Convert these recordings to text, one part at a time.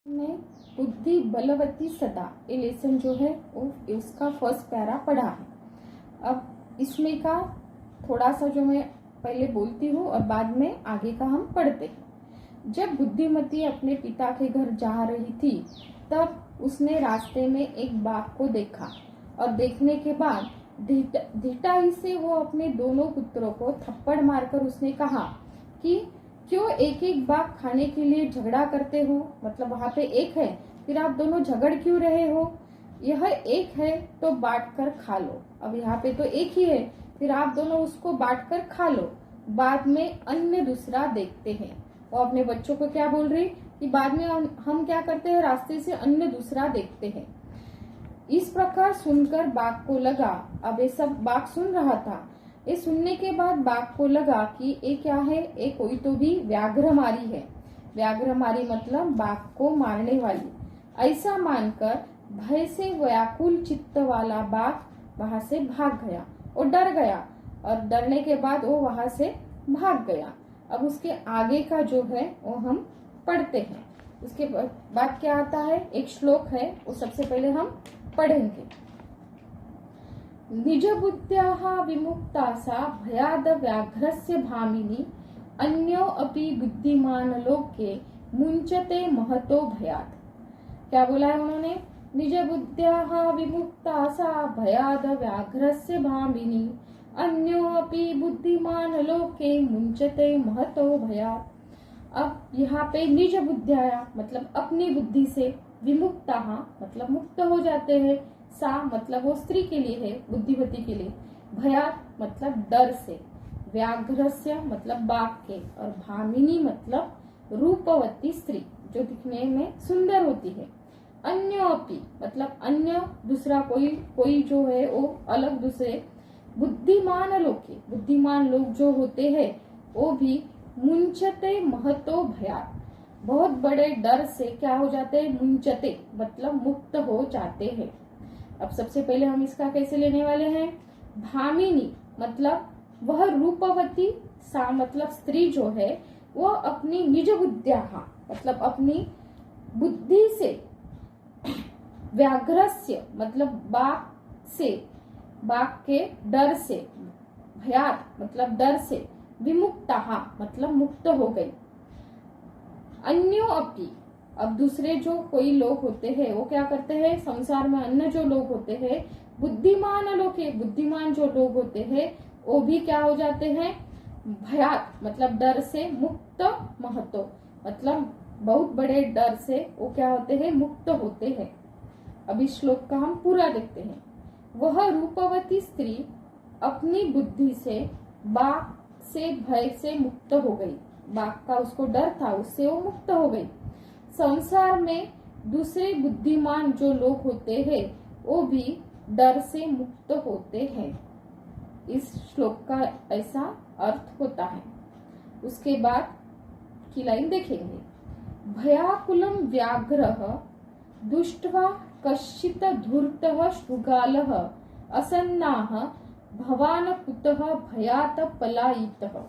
में बुद्धि बलवती सदा ये लेसन जो है वो उसका फर्स्ट पैरा पढ़ा है। अब इसमें का थोड़ा सा जो मैं पहले बोलती हूँ और बाद में आगे का हम पढ़ते हैं। जब बुद्धिमती अपने पिता के घर जा रही थी तब उसने रास्ते में एक बाघ को देखा और देखने के बाद ढिठाई से वो अपने दोनों पुत्रों को थप्पड़ मारकर उसने कहा कि क्यों एक एक बाघ खाने के लिए झगड़ा करते हो। मतलब वहाँ पे एक है फिर आप दोनों झगड़ क्यों रहे हो। यह एक है तो बांट कर खा लो। अब यहाँ पे तो एक ही है फिर आप दोनों उसको बांट कर खा लो। बाद में अन्य दूसरा देखते हैं। वो अपने बच्चों को क्या बोल रही कि बाद में हम क्या करते हैं, रास्ते से अन्य दूसरा देखते हैं। इस प्रकार सुनकर बाघ को लगा, अब ये सब बाघ सुन रहा था, ये सुनने के बाद बाघ को लगा कि ये क्या है, ये कोई तो भी व्याघ्रमारी है। व्याघ्रमारी मतलब बाघ को मारने वाली। ऐसा मानकर भय से व्याकुल चित्त वाला बाघ वहां से भाग गया और डर गया और डरने के बाद वो वहां से भाग गया। अब उसके आगे का जो है वो हम पढ़ते हैं। उसके बाद क्या आता है, एक श्लोक है वो सबसे पहले हम पढ़ेंगे। निज बुद्ध्याः विमुक्ता सा भयाद व्याघ्रस्य भामिनी अन्यो अपि बुद्धिमान लोके मुंचते महतो भयात्। क्या बोला है उन्होंने, निज बुद्ध्याः विमुक्ता सा भयाद व्याघ्रस्य भामिनी अन्यो अपि बुद्धिमान लोके मुंचते महतो भयात्। अब यहाँ पे निज बुद्ध्या मतलब अपनी बुद्धि से, विमुक्ता मतलब मुक्त हो जाते हैं, सा मतलब वो स्त्री के लिए है, बुद्धिवती के लिए, भयात मतलब डर से, व्याघ्रस्य मतलब बाघ के, और भामिनी मतलब रूपवती स्त्री जो दिखने में सुंदर होती है। अन्योपि मतलब अन्य दूसरा कोई जो है वो अलग दूसरे, बुद्धिमान लोग के बुद्धिमान लोग जो होते हैं वो भी मुंचते महतो भयात बहुत बड़े डर से क्या हो जाते हैं, मुंचते मतलब मुक्त हो जाते हैं। अब सबसे पहले हम इसका कैसे लेने वाले हैं, भामिनी मतलब वह रूपवती, सा मतलब स्त्री जो है वो अपनी निज बुद्ध्या मतलब अपनी बुद्धि से, व्याघ्रस्य मतलब बाघ से, बाघ के डर से, भयात मतलब डर से, विमुक्ता मतलब मुक्त हो गई। अन्यो अपि अब दूसरे जो कोई लोग होते हैं वो क्या करते हैं, संसार में अन्य जो लोग होते हैं, बुद्धिमान लोग के बुद्धिमान जो लोग होते हैं वो भी क्या हो जाते हैं, भयात मतलब डर से, मुक्त महतो मतलब बहुत बड़े डर से वो क्या होते हैं, मुक्त होते हैं। अब इस श्लोक का हम पूरा देखते हैं। वह रूपवती स्त्री अपनी बुद्धि से बाघ से भय से मुक्त हो गई। बाघ का उसको डर था उससे वो मुक्त हो गई। संसार में दूसरे बुद्धिमान जो लोग होते हैं वो भी डर से मुक्त होते हैं। इस श्लोक का ऐसा अर्थ होता है। उसके बाद की लाइन देखेंगे। भयाकुलम व्याघ्रः दुष्ट्वा कश्चित् धूर्तः शृगालः असन्नाः भवान कुतः भयात पलायितः।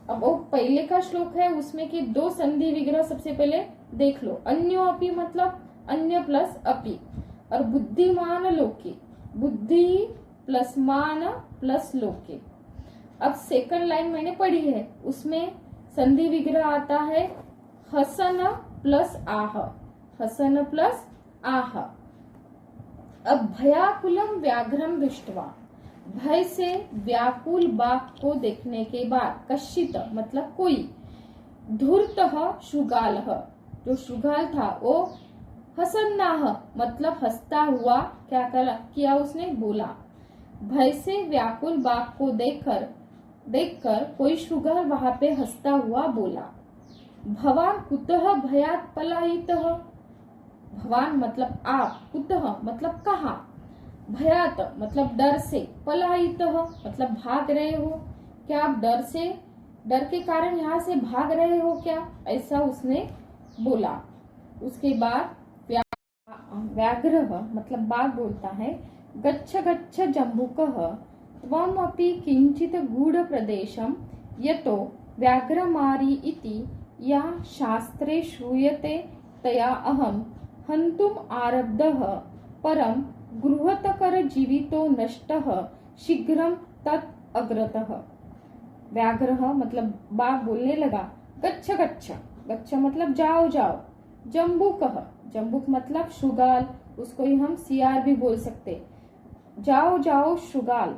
अब वो पहले का श्लोक है उसमें के दो संधि विग्रह सबसे पहले देख लो। अन्यो अपि मतलब अन्य प्लस अपि, और बुद्धिमान लोके बुद्धि प्लस मान प्लस लोके। अब सेकंड लाइन मैंने पढ़ी है उसमें संधि विग्रह आता है हसन प्लस आह, हसन प्लस आह। अब भयाकुलम व्याघ्रम दृष्ट्वा भय से व्याकुल बाघ को देखने के बाद, कश्चित मतलब कोई, धूर्तः शृगालः जो शृगाल था वो, हसन्नाह मतलब हंसता हुआ क्या किया उसने, बोला। भय से व्याकुल बाघ को देखकर कोई शृगाल वहां पे हंसता हुआ बोला। भवान कुतः भयात पलायितः, भवान मतलब आप, कुतः मतलब कहाँ, भयात मतलब डर से, पलायितः मतलब भाग रहे हो, क्या आप डर के कारण यहाँ से भाग रहे हो क्या, ऐसा उसने बोला। उसके बाद व्याघ्र मतलब बाघ बोलता है, गच्छ गच्छ जम्बुकः त्वम् अपि किंचित गूढ़ प्रदेशम यतो व्याघ्रमारी इति या शास्त्रे श्रूयते तया अहम हन्तुम आरब्धः परम गृहतकर जीवितो नष्टः शीघ्रम तत् अग्रतः। व्याघ्रः मतलब बाघ बोलने लगा, गच्छ गच्छ, गच्छ मतलब जाओ जाओ। जम्बूकः, जम्बूक मतलब शुगाल, उसको ही हम सियार भी बोल सकते, जाओ जाओ शुगाल।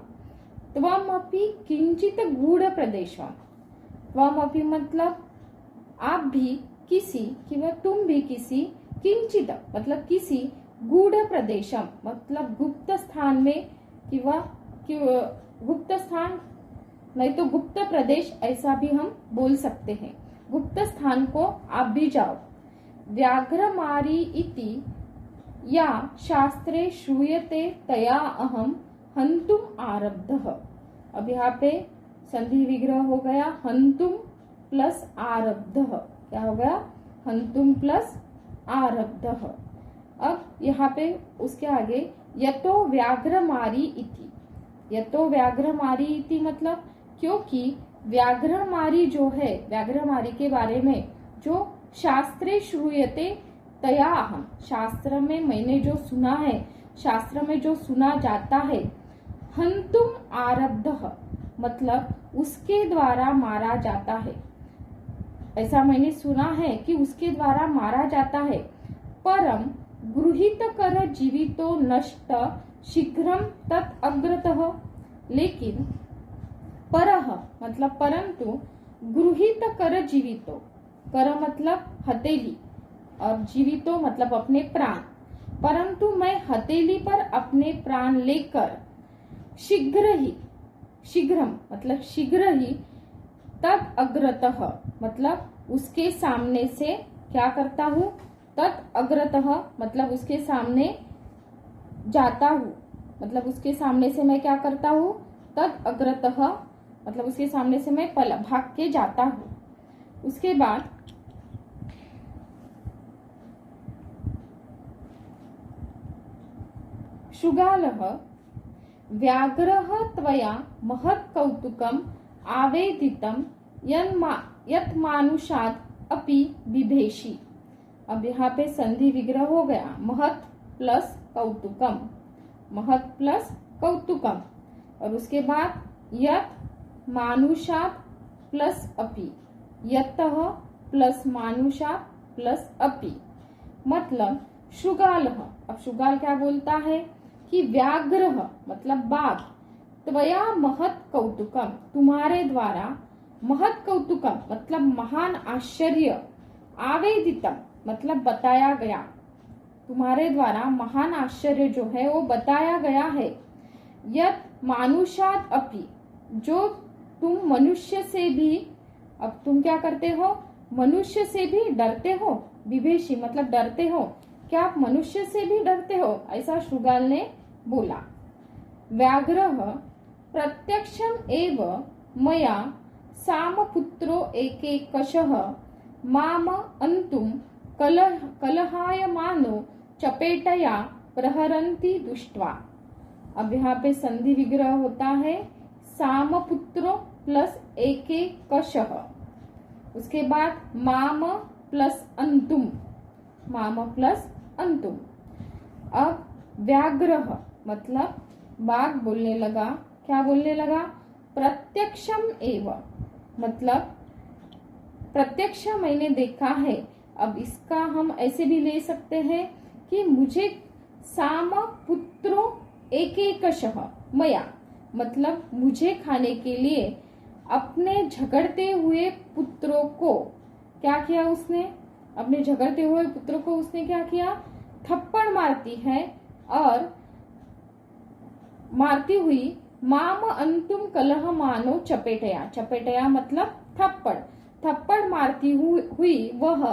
त्वमपि किंचित गूढ़ प्रदेशम, त्वमपि मतलब आप भी, किसी किंवा तुम भी किसी, किंचित मतलब किसी, गूढ़ प्रदेशम मतलब गुप्त स्थान में किंवा गुप्त स्थान नहीं तो गुप्त प्रदेश ऐसा भी हम बोल सकते हैं। गुप्त स्थान को आप भी जाओ। व्याघ्रमारी इति या शास्त्रे श्रूयते तया अहम हन्तुम आरब्धः। अब यहाँ पे संधि विग्रह हो गया, हन्तुम प्लस आरब्धः, क्या हो गया, हन्तुम प्लस आरब्धः। अब यहाँ पे उसके आगे यतो व्याघ्रमारी इति, यतो व्याघ्रमारी इति मतलब क्योंकि व्याघ्रमारी जो है, व्याघ्रमारी के बारे में जो शास्त्रे श्रूयते तया अहम, शास्त्र में मैंने जो सुना है, शास्त्र में जो सुना जाता है, हन्तुम आरब्धः मतलब उसके द्वारा मारा जाता है, ऐसा मैंने सुना है कि उसके द्वारा मारा जाता है। परम गृहीत कर जीवितो नष्ट शीघ्रम तत् अग्रतः, लेकिन परह मतलब परंतु, गृहीत कर जीवितो, कर मतलब हथेली और जीवितो मतलब अपने प्राण, परंतु मैं हथेली पर अपने प्राण लेकर शीघ्र ही, शीघ्रम मतलब शीघ्र ही, तत् अग्रतः मतलब उसके सामने से क्या करता हूँ, तत् अग्रतः मतलब उसके सामने जाता हूँ, मतलब उसके सामने से मैं क्या करता हूँ, तत् अग्रतः मतलब उसके सामने से मैं भाग के जाता हूँ। उसके बाद शुगालः व्याघ्रः त्वया महत् कौतुकम् आवेदितं यत् मानुषात् अपि बिभेषि। अब यहाँ पे संधि विग्रह हो गया, महत् प्लस कौतुकम, महत् प्लस कौतुकम, और उसके बाद यत् मानुषात् प्लस अपि, यतः प्लस मानुषात् प्लस अपि मतलब शुगालः। अब शुगाल क्या बोलता है कि व्याघ्रः मतलब बाघ, त्वया महत् कौतुकम तुम्हारे द्वारा, महत् कौतुकम मतलब महान आश्चर्य, आवेदितम मतलब बताया गया, तुम्हारे द्वारा महान आश्चर्य जो है वो बताया गया है। यत् मानुषात् अपि जो तुम मनुष्य से भी, अब तुम क्या करते हो, मनुष्य से भी डरते हो, विभेषी मतलब डरते हो, क्या आप मनुष्य से भी डरते हो, ऐसा शुगाल ने बोला। व्याघ्रः प्रत्यक्षम एव मया सामपुत्रो एकैकशः माम अंतुम कलहायमानो चपेटया प्रहरन्ति दुष्ट्वा। अब यहाँ पे संधि विग्रह होता है, सामपुत्रो प्लस एकैकशः, उसके बाद माम प्लस अंतुम, माम प्लस अंतुम। अब व्याघ्रः मतलब बाघ बोलने लगा, क्या बोलने लगा, प्रत्यक्षम एव मतलब प्रत्यक्ष मैंने देखा है। अब इसका हम ऐसे भी ले सकते हैं कि मुझे साम पुत्रो एकैकशः मया मतलब मुझे खाने के लिए अपने झगड़ते हुए पुत्रों को, क्या किया उसने, अपने झगड़ते हुए पुत्रों को उसने क्या किया, थप्पड़ मारती है, और मारती हुई माम अंतुम कलह मानो चपेटया, चपेटया मतलब थप्पड़, थप्पड़ मारती हुई वह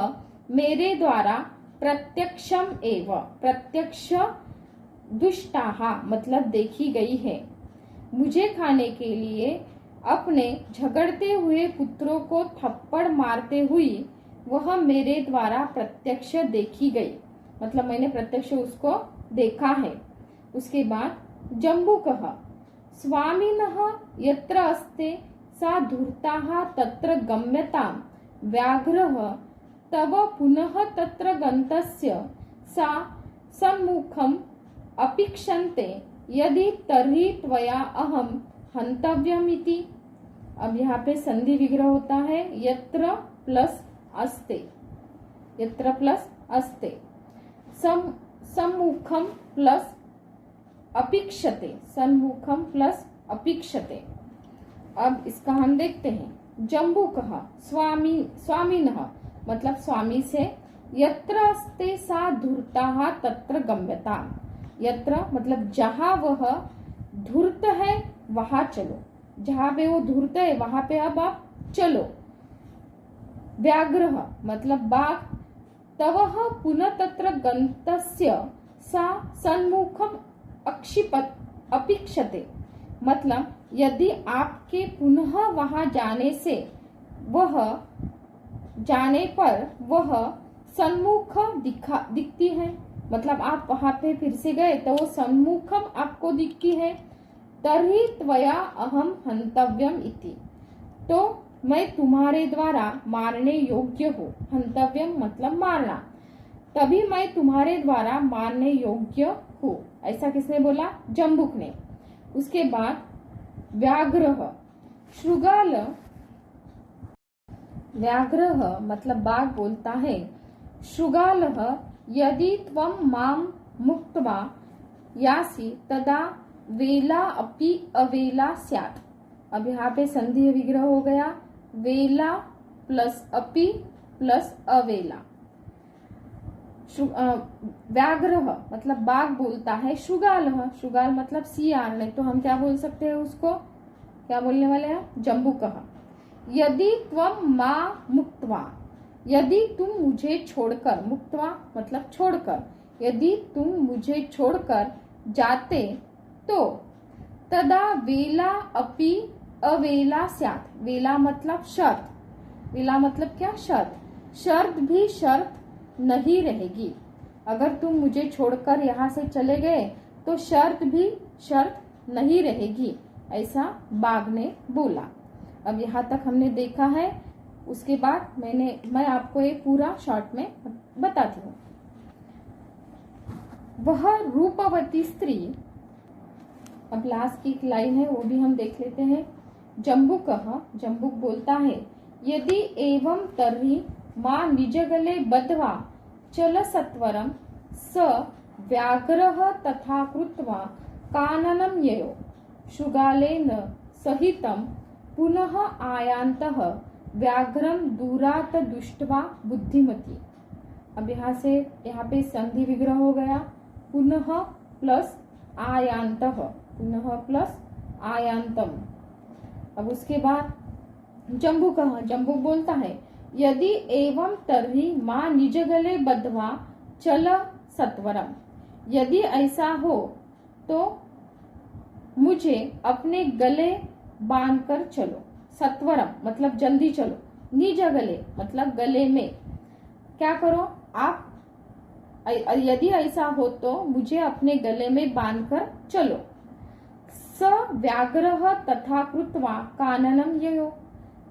मेरे द्वारा प्रत्यक्षम एव, प्रत्यक्ष दुष्टाहा मतलब देखी गई है। मुझे खाने के लिए अपने झगड़ते हुए पुत्रों को थप्पड़ मारते हुई वह मेरे द्वारा प्रत्यक्ष देखी गई, मतलब मैंने प्रत्यक्ष उसको देखा है। उसके बाद जम्बूकः स्वामिनः यत्र अस्ते सा धूर्ताः तत्र गम्यताम् व्याघ्रः तव पुनः तत्र गन्तस्य सा सम्मुखम् अपेक्षन्ते यदि तर्हि त्वया अहम हन्तव्यमिति। अब यहाँ पे संधि विग्रह होता है यत्र प्लस अस्ते, यत्र प्लस अस्ते, सम्मुखम प्लस अपेक्षते, सम्मुखम प्लस अपेक्षते। अब इसका हम देखते हैं। जम्बूकः स्वामिनः मतलब स्वामी से, यत्र अस्ते सा धूर्ता तत्र गम्यताम्, यत्र मतलब जहां वह धूर्त है वहां चलो, जहां पे वो धूर्त है वहां पे अब आप चलो। व्याघ्रः मतलब बाघ, तवः पुनः तत्र गन्तस्य सा सन्मुखम अपेक्षते मतलब यदि आपके पुनः वहां जाने पर वह सन्मुख दिखती है, मतलब आप वहां पे फिर से गए तो वो सन्मुखम आपको दिखती है। तर्हि त्वया अहम हन्तव्यम इति, तो मैं तुम्हारे द्वारा मारने योग्य हूँ। हन्तव्यम मतलब मारना, तभी मैं तुम्हारे द्वारा मारने योग्य हूँ। ऐसा किसने बोला? जम्बुक ने। उसके बाद व्याघ्रः शृगाल, व्याघ्रः मतलब बाघ बोलता है, शृगालः यदि त्वं मां मुक्त्वा यासि तदा वेला अपि अवेला स्यात्। अब यहाँ पे संधि विग्रह हो गया, वेला प्लस अपि प्लस अवेला। व्याघ्रः मतलब बाघ बोलता है, शृगालः, शृगाल मतलब सियार, नहीं तो हम क्या बोल सकते हैं उसको, क्या बोलने वाले हैं? जम्बूकः यदि त्वं मां मुक्त्वा, यदि तुम मुझे छोड़कर, मुक्त्वा मतलब छोड़कर, यदि तुम मुझे छोड़कर जाते तो तदा वेला अपि अवेला स्यात्। वेला मतलब शर्त, वेला मतलब क्या? शर्त। शर्त भी शर्त नहीं रहेगी। अगर तुम मुझे छोड़कर यहाँ से चले गए तो शर्त भी शर्त नहीं रहेगी, ऐसा बाघ ने बोला। अब यहाँ तक हमने देखा है। उसके बाद मैं आपको ये पूरा शॉर्ट में बताती हूँ। वह रूपवती स्त्री, अब लास्ट की एक लाइन है वो भी हम देख लेते हैं। जम्बुकः, जम्बुक बोलता है, यदि एवं तर्हि मां निजगले बद्ध्वा चल सत्वरम स व्याघ्रः तथा कृत्वा काननं ययो शृगालेन सहितं पुनः आयान्तः व्याघ्रम दूरात दुष्ट्वा बुद्धिमती। अब यहाँ पे संधि विग्रह हो गया, पुनः प्लस आयांतः, पुनः प्लस आयांतम। अब उसके बाद जम्बुकः, जम्बुक बोलता है, यदि एवं तर्हि मां निजगले बद्ध्वा चल सत्वरम, यदि ऐसा हो तो मुझे अपने गले बांधकर चलो। सत्वरम मतलब जल्दी चलो, निज गले मतलब गले में क्या करो आप, यदि ऐसा हो तो मुझे अपने गले में बांधकर चलो। स व्याघ्रः तथा कृत्वा काननं ययो,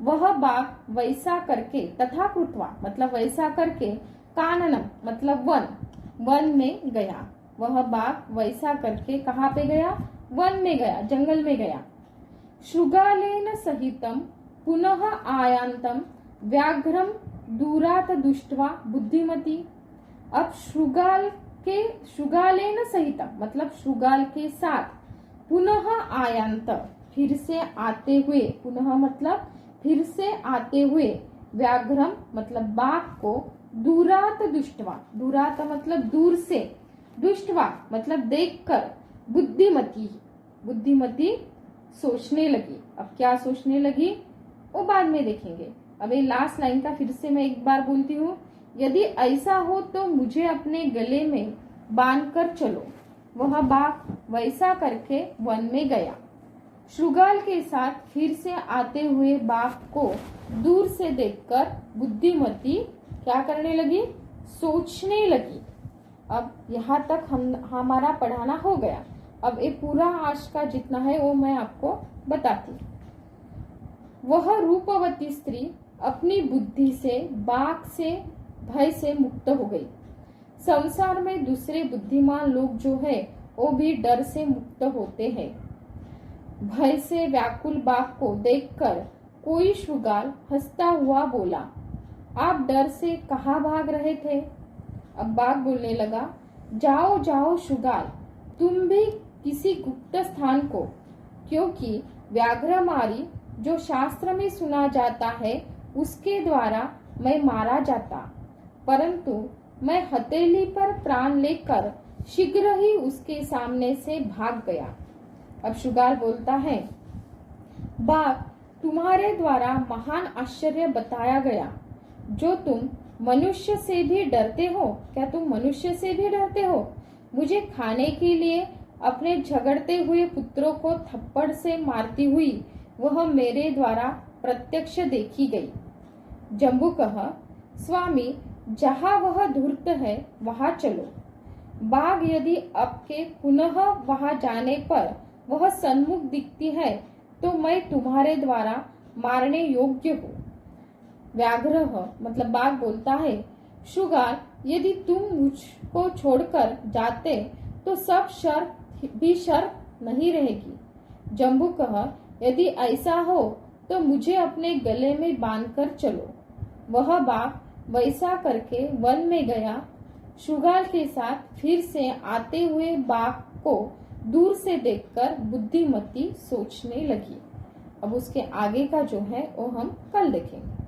वह बाघ वैसा करके, तथा कृत्वा मतलब वैसा करके, काननम मतलब वन में गया। वह बाघ वैसा करके कहाँ पे गया? वन में गया, जंगल में गया। शृगालेन सहितं पुनः आयान्तं व्याघ्रम दूरात दुष्ट्वा बुद्धिमती। अब शृगालेन सहितं मतलब शृगाल के साथ, पुनः आयांत फिर से आते हुए, पुनः मतलब फिर से आते हुए, व्याघ्रम मतलब बाघ को, दूरात दुष्ट्वा, दूरात मतलब दूर से, दुष्ट्वा मतलब देखकर, बुद्धिमती, बुद्धिमती सोचने लगी। अब क्या सोचने लगी वो बाद में देखेंगे। अब ये लास्ट लाइन का फिर से मैं एक बार बोलती हूँ, यदि ऐसा हो तो मुझे अपने गले में बांधकर चलो। वह बाघ वैसा करके वन में गया। शृगाल के साथ फिर से आते हुए बाघ को दूर से देखकर बुद्धिमती क्या करने लगी? सोचने लगी। अब यहाँ तक हमारा पढ़ाना हो गया। अब ये पूरा आज का जितना है वो मैं आपको बताती हूँ। वह रूपवती स्त्री अपनी बुद्धि से बाघ से भय से मुक्त हो गई। संसार में दूसरे बुद्धिमान लोग जो है वो भी डर से मुक्त होते हैं। भय से व्याकुल बाघ को देखकर कोई शुगाल हंसता हुआ बोला, आप डर से कहाँ भाग रहे थे? अब बाघ बोलने लगा, जाओ जाओ शुगाल, तुम भी किसी गुप्त स्थान को, क्योंकि व्याघ्रमारी जो शास्त्र में सुना जाता है उसके द्वारा मैं मारा जाता, परंतु मैं हथेली पर प्राण लेकर शीघ्र ही उसके सामने से भाग गया। अब शुगाल बोलता है, बाघ, तुम्हारे द्वारा महान आश्चर्य बताया गया। जो तुम मनुष्य से भी डरते हो, क्या तुम मनुष्य से भी डरते हो? मुझे खाने के लिए अपने झगड़ते हुए पुत्रों को थप्पड़ से मारती हुई वह मेरे द्वारा प्रत्यक्ष देखी गई। जम्बू कहा, स्वामी, जहाँ वह धूर्त है वहाँ चलो। बाघ यदि आपके पुनः वहाँ जाने पर वह सन्मुख दिखती है तो मैं तुम्हारे द्वारा मारने योग्य हूँ। व्याघ्र मतलब बाघ बोलता है, शुगाल, यदि तुम मुझको छोड़कर जाते तो सब शर्त भी शर्त नहीं रहेगी। जम्बू कहा, यदि ऐसा हो तो मुझे अपने गले में बांधकर चलो। वह बाघ वैसा करके वन में गया। शुगाल के साथ फिर से आते हुए बाघ को दूर से देखकर बुद्धिमती सोचने लगी। अब उसके आगे का जो है वो हम कल देखेंगे।